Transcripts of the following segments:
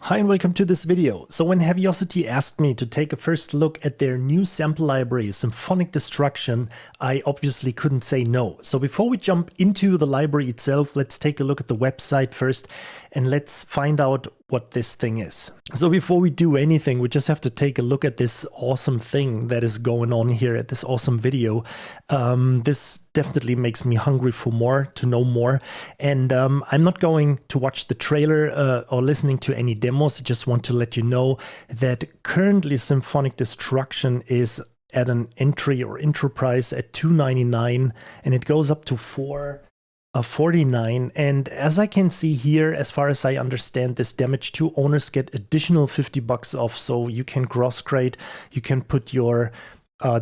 Hi and welcome to this video. So when Heavyocity asked me to take a first look at their new sample library, Symphonic Destruction, I obviously couldn't say no. So before we jump into the library itself, let's take a look at the website first and let's find out what this thing is. So before we do anything, we just have to take a look at this awesome thing that is going on here at this awesome video. This definitely makes me hungry for more, to know more. And I'm not going to watch the trailer or listening to any demos. I just want to let you know that currently Symphonic Destruction is at an entry or intro price at $2.99 and it goes up to $4.49, and as I can see here, as far as I understand, this Damage 2 owners get additional $50 off, so you can cross-grade, you can put your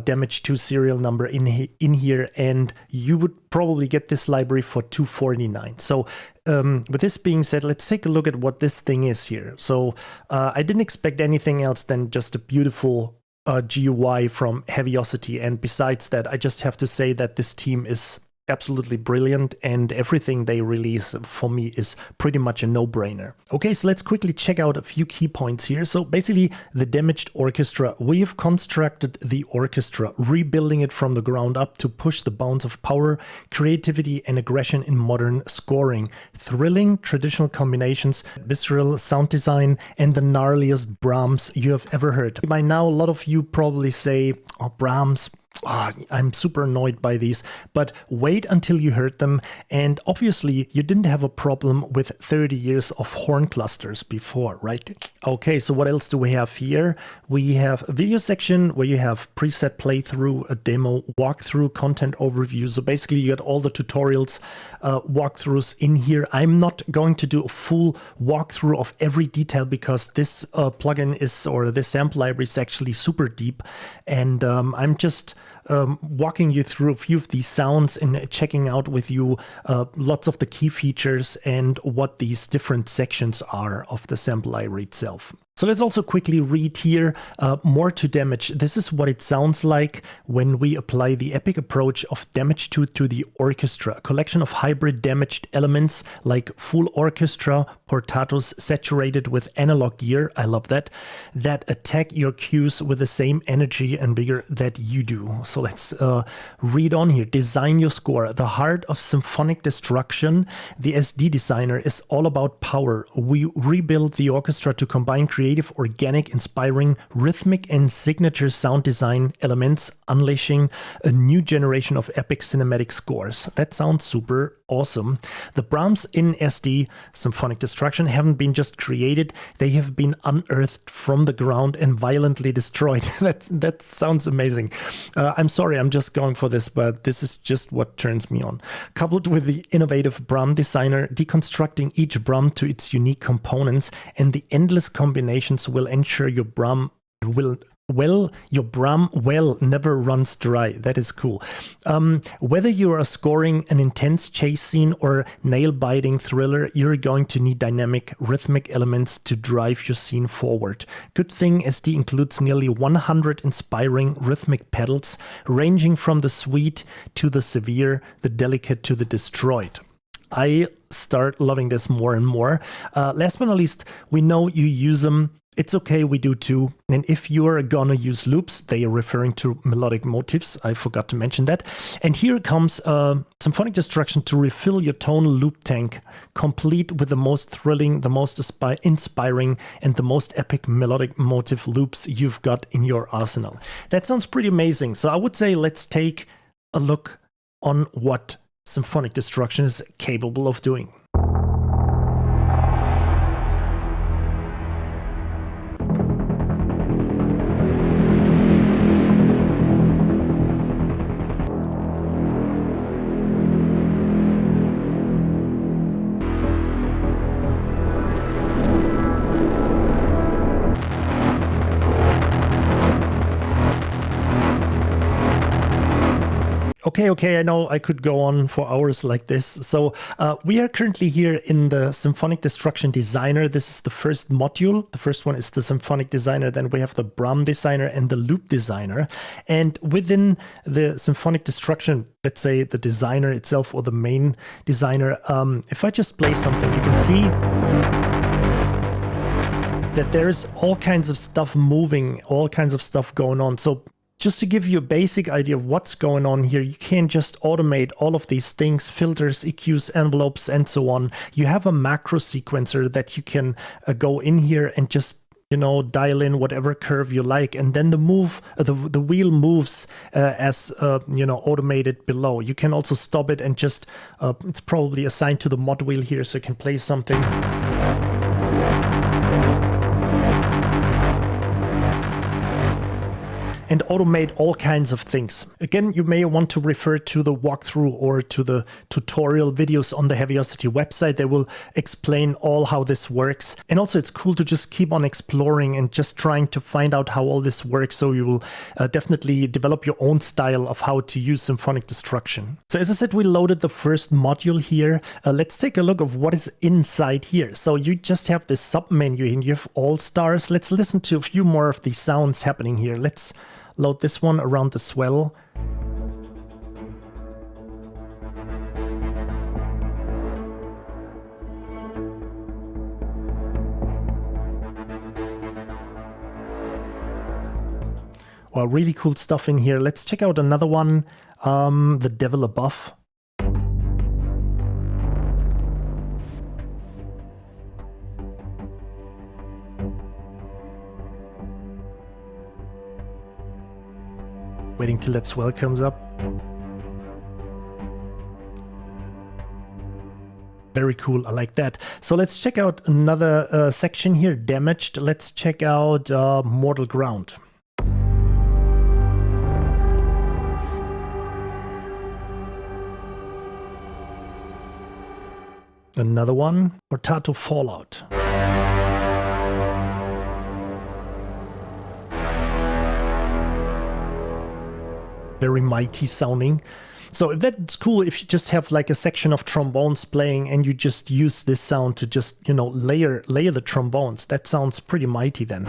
Damage 2 serial number in here, and you would probably get this library for $2.49. So with this being said, let's take a look at what this thing is here. So I didn't expect anything else than just a beautiful GUI from Heavyocity, and besides that, I just have to say that this team is absolutely brilliant, and everything they release for me is pretty much a no-brainer. Okay, so let's quickly check out a few key points here. So basically, the Damaged Orchestra. We have constructed the orchestra, rebuilding it from the ground up to push the bounds of power, creativity, and aggression in modern scoring. Thrilling traditional combinations, visceral sound design, and the gnarliest Brahms you have ever heard. By now, a lot of you probably say, oh, Brahms, I'm super annoyed by these, but wait until you heard them, and obviously you didn't have a problem with 30 years of horn clusters before, right? Okay, so what else do we have here? We have a video section where you have preset playthrough, a demo, walkthrough, content overview. So basically you got all the tutorials, walkthroughs in here. I'm not going to do a full walkthrough of every detail because this plugin is, or this sample library is actually super deep, and I'm just walking you through a few of these sounds and checking out with you lots of the key features and what these different sections are of the sample library itself. So let's also quickly read here more to Damage. This is what it sounds like when we apply the epic approach of Damage 2 to the orchestra, a collection of hybrid damaged elements like full orchestra, portatos saturated with analog gear, I love that attack your cues with the same energy and vigor that you do. So let's read on here. Design your score. The heart of Symphonic Destruction, the SD designer, is all about power. We rebuild the orchestra to combine creative, organic, inspiring, rhythmic, and signature sound design elements, unleashing a new generation of epic cinematic scores. That sounds super awesome. The Brahms in SD, Symphonic Destruction, haven't been just created, they have been unearthed from the ground and violently destroyed. That sounds amazing. I'm sorry, I'm just going for this, but this is just what turns me on. Coupled with the innovative Brahm designer, deconstructing each Brahm to its unique components, and the endless combinations will ensure your Brahm never runs dry. That is cool. Whether you are scoring an intense chase scene or nail-biting thriller, you're going to need dynamic, rhythmic elements to drive your scene forward. Good thing SD includes nearly 100 inspiring rhythmic pedals, ranging from the sweet to the severe, the delicate to the destroyed. I start loving this more and more. Last but not least, we know you use them. It's okay, we do too. And if you're gonna use loops, they are referring to melodic motifs. I forgot to mention that. And here comes Symphonic Destruction to refill your tonal loop tank, complete with the most thrilling, the most inspiring, and the most epic melodic motif loops you've got in your arsenal. That sounds pretty amazing. So I would say let's take a look on what Symphonic Destruction is capable of doing. Okay, I know I could go on for hours like this. So we are currently here in the Symphonic Destruction Designer. This is the first module. The first one is the Symphonic Designer. Then we have the Brahm Designer and the Loop Designer. And within the Symphonic Destruction, let's say the designer itself or the main designer, if I just play something, you can see that there's all kinds of stuff moving, all kinds of stuff going on. So just to give you a basic idea of what's going on here, you can just automate all of these things, filters, EQs, envelopes, and so on. You have a macro sequencer that you can go in here and just dial in whatever curve you like, and then the wheel moves as automated below. You can also stop it and just it's probably assigned to the mod wheel here, so you can play something. And automate all kinds of things. Again, you may want to refer to the walkthrough or to the tutorial videos on the Heavyocity website. They will explain all how this works. And also it's cool to just keep on exploring and just trying to find out how all this works, so you will definitely develop your own style of how to use symphonic destruction. So as I said, we loaded the first module here. Let's take a look of what is inside here. So you just have this sub menu and you have all stars. Let's listen to a few more of these sounds happening here. Let's load this one around the swell. Well, really cool stuff in here. Let's check out another one, The Devil Above. Waiting till that swell comes up. Very cool, I like that. So let's check out another section here, Damaged. Let's check out Mortal Ground. Another one, Potato Fallout. Very mighty sounding. So if that's cool, if you just have like a section of trombones playing and you just use this sound to just, layer the trombones, that sounds pretty mighty then.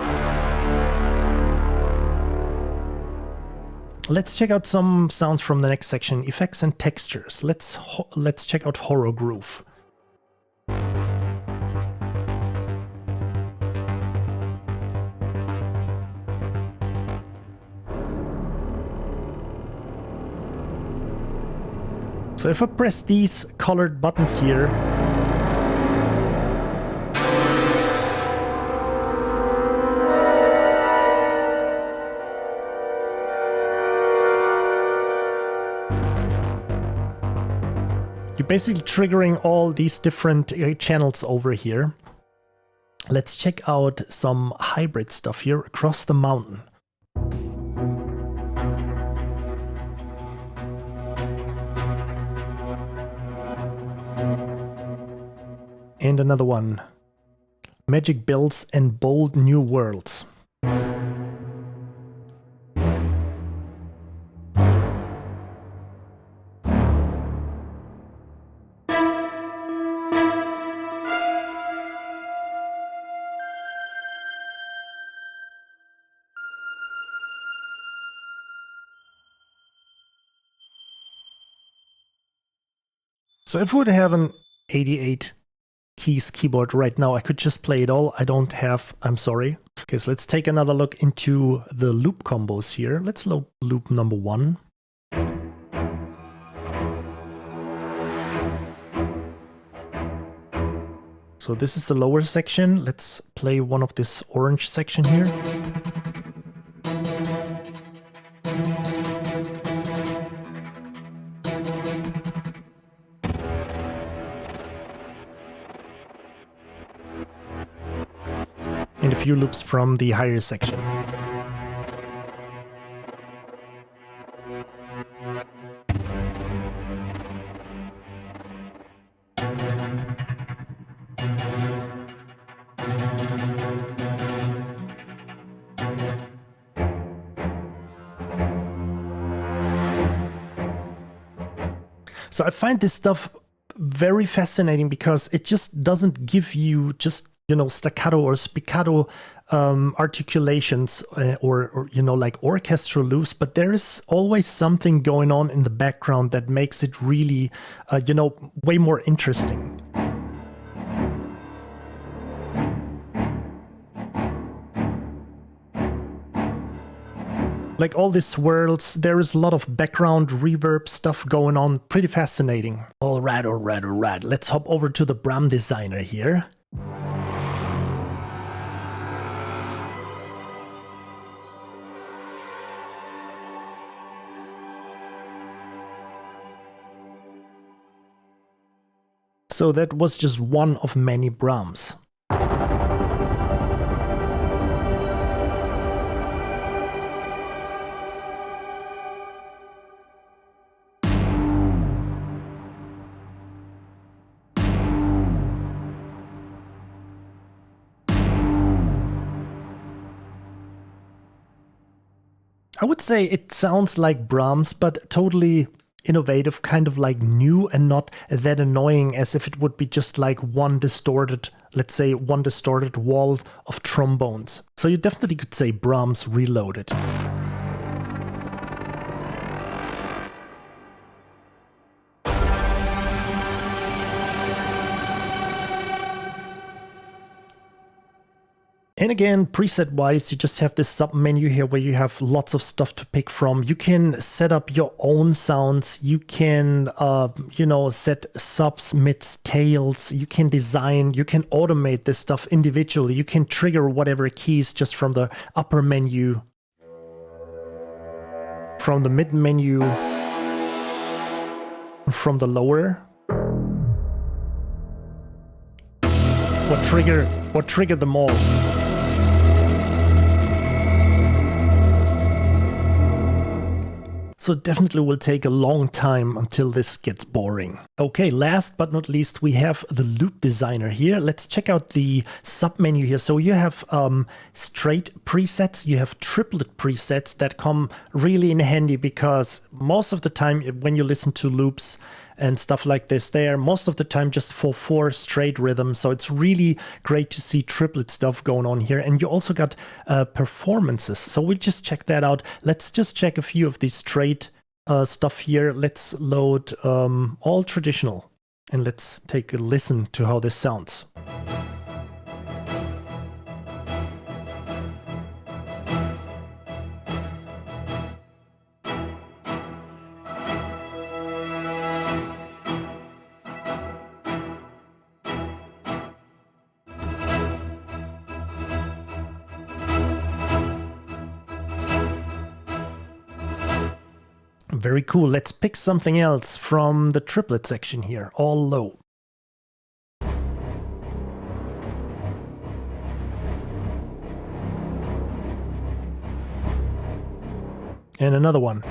Let's check out some sounds from the next section, Effects and Textures. Let's check out Horror Groove. So if I press these colored buttons here, you're basically triggering all these different channels over here. Let's check out some hybrid stuff here, Across the Mountain. And another one, Magic Bells and Bold New Worlds. So if we would have an 88 keys keyboard right now, I could just play it all. I don't have, I'm sorry. Okay, so let's take another look into the loop combos here. Let's load loop number 1. So this is the lower section. Let's play one of this orange section here. And a few loops from the higher section. So I find this stuff very fascinating because it just doesn't give you just, staccato or spiccato articulations or like orchestral loops, but there is always something going on in the background that makes it really, way more interesting. Like all these swirls, there is a lot of background reverb stuff going on. Pretty fascinating. All right. Let's hop over to the Bram designer here. So that was just one of many Brahms. I would say it sounds like Brahms, but totally innovative, kind of like new and not that annoying as if it would be just like one distorted, let's say one distorted wall of trombones. So you definitely could say Brahms reloaded. And again, preset-wise, you just have this sub-menu here where you have lots of stuff to pick from. You can set up your own sounds. You can, set subs, mids, tails. You can design. You can automate this stuff individually. You can trigger whatever keys just from the upper menu, from the mid menu, from the lower. What triggered them all? So it definitely will take a long time until this gets boring. Okay, last but not least, we have the loop designer here. Let's check out the sub-menu here. So you have straight presets, you have triplet presets that come really in handy because most of the time when you listen to loops and stuff like this, they are most of the time just for 4 straight rhythms. So it's really great to see triplet stuff going on here. And you also got performances. So we'll just check that out. Let's just check a few of these straight stuff here. Let's load all traditional and let's take a listen to how this sounds. Very cool. Let's pick something else from the triplet section here, all low. And another one.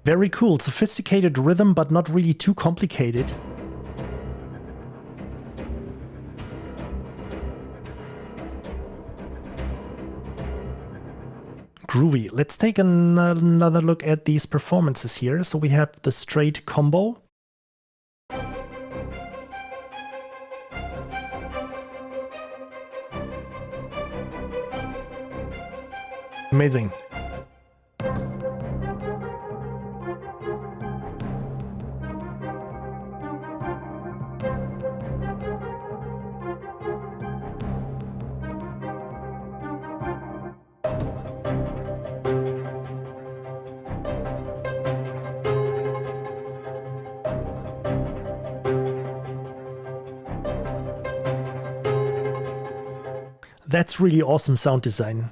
Very cool. Sophisticated rhythm, but not really too complicated. Groovy. Let's take another look at these performances here. So we have the straight combo. Amazing. That's really awesome sound design.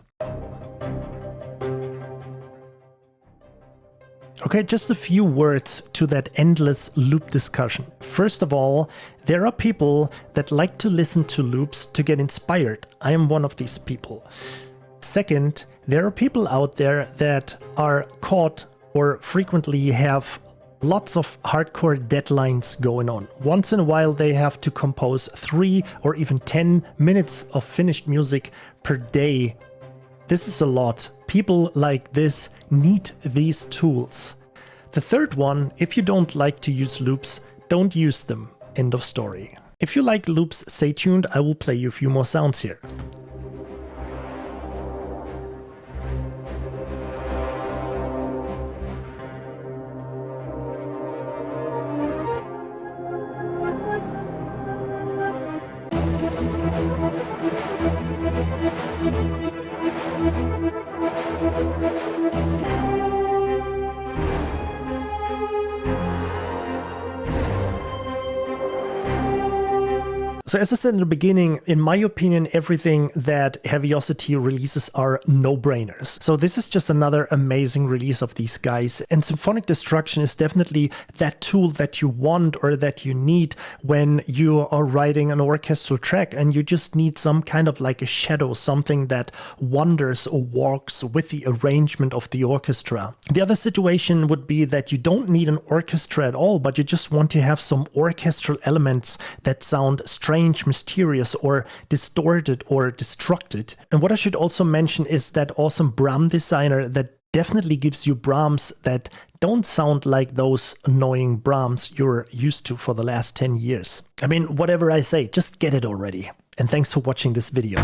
Okay, just a few words to that endless loop discussion. First of all, there are people that like to listen to loops to get inspired. I am one of these people. Second, there are people out there that are caught or frequently have lots of hardcore deadlines going on. Once in a while, they have to compose 3 or even 10 minutes of finished music per day. This is a lot. People like this need these tools. The third one, if you don't like to use loops, don't use them. End of story. If you like loops, stay tuned. I will play you a few more sounds here. So as I said in the beginning, in my opinion, everything that Heavyocity releases are no-brainers. So this is just another amazing release of these guys. And Symphonic Destruction is definitely that tool that you want or that you need when you are writing an orchestral track and you just need some kind of like a shadow, something that wanders or walks with the arrangement of the orchestra. The other situation would be that you don't need an orchestra at all, but you just want to have some orchestral elements that sound strange, mysterious, or distorted or destructed. And what I should also mention is that awesome Brahms designer that definitely gives you Brahms that don't sound like those annoying Brahms you're used to for the last 10 years. I mean, whatever I say, just get it already. And thanks for watching this video.